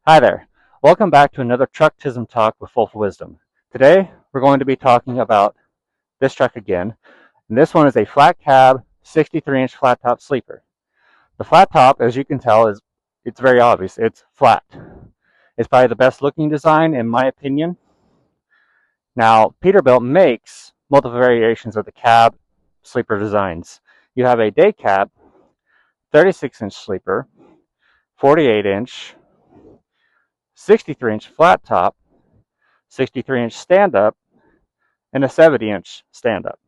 Hi there. Welcome back to another truck tism talk with Full Wisdom. Today we're going to be talking about this truck again. And this one is a flat cab 63-inch flat top sleeper. The flat top, as you can tell, it's very obvious. It's flat. It's probably the best looking design in my opinion. Now, Peterbilt makes multiple variations of the cab sleeper designs. You have a day cab, 36-inch sleeper, 48-inch, 63-inch flat top, 63-inch stand-up, and a 70-inch stand-up.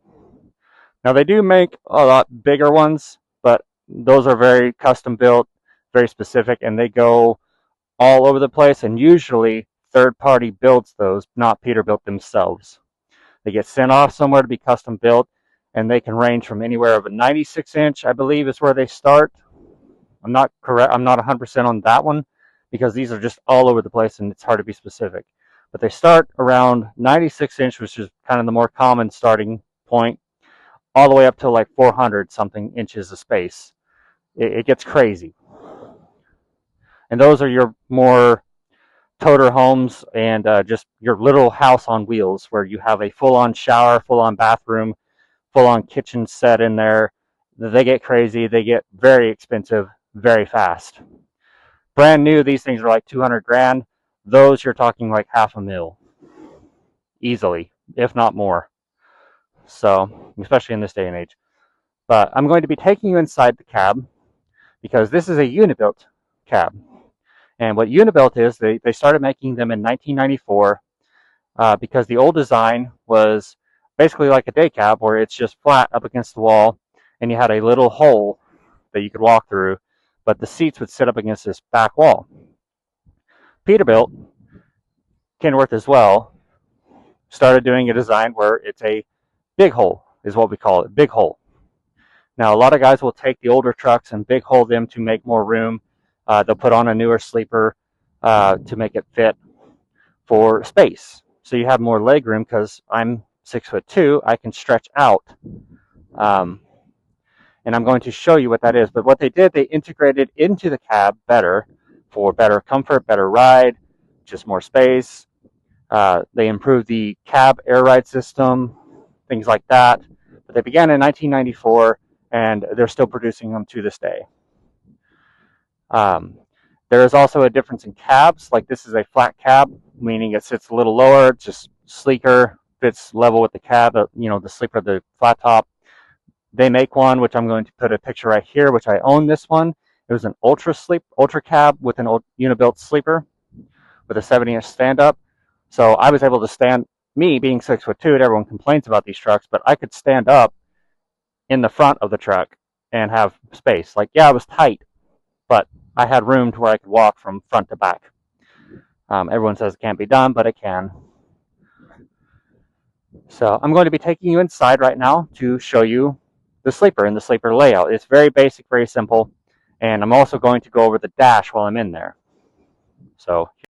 Now they do make a lot bigger ones, but those are very custom built, very specific, and they go all over the place, and usually third party builds those, not Peterbilt themselves. They get sent off somewhere to be custom built, and they can range from anywhere of a 96-inch, I believe is where they start. I'm not 100% on that one, because these are just all over the place and it's hard to be specific. But they start around 96-inch, which is kind of the more common starting point, all the way up to like 400 something inches of space. It gets crazy. And those are your more toter homes and just your little house on wheels where you have a full-on shower, full-on bathroom, full-on kitchen set in there. They get crazy. They get very expensive very fast. Brand new, these things are like 200 grand. Those you're talking like $500,000 easily, if not more. So, especially in this day and age. But I'm going to be taking you inside the cab because this is a Unibuilt cab. And what Unibuilt is, they started making them in 1994 because the old design was basically like a day cab where it's just flat up against the wall and you had a little hole that you could walk through, but the seats would sit up against this back wall. Peterbilt, Kenworth as well, started doing a design where it's a big hole, is what we call it, big hole. Now, a lot of guys will take the older trucks and big hole them to make more room. They'll put on a newer sleeper to make it fit for space. So you have more leg room because I'm 6'2", I can stretch out. And I'm going to show you what that is. But what they did, they integrated into the cab better for better comfort, better ride, just more space. They improved the cab air ride system, things like that. But they began in 1994, and they're still producing them to this day. There is also a difference in cabs. Like this is a flat cab, meaning it sits a little lower, just sleeker, fits level with the cab, the sleeper, the flat top. They make one, which I'm going to put a picture right here, which I own this one. It was an ultra cab with an old Unibuilt sleeper with a 70-inch stand-up. So I was able to stand, me being 6'2", everyone complains about these trucks, but I could stand up in the front of the truck and have space. Like, yeah, it was tight, but I had room to where I could walk from front to back. Everyone says it can't be done, but it can. So I'm going to be taking you inside right now to show you the sleeper and the sleeper layout. It's very basic, very simple, and I'm also going to go over the dash while I'm in there. So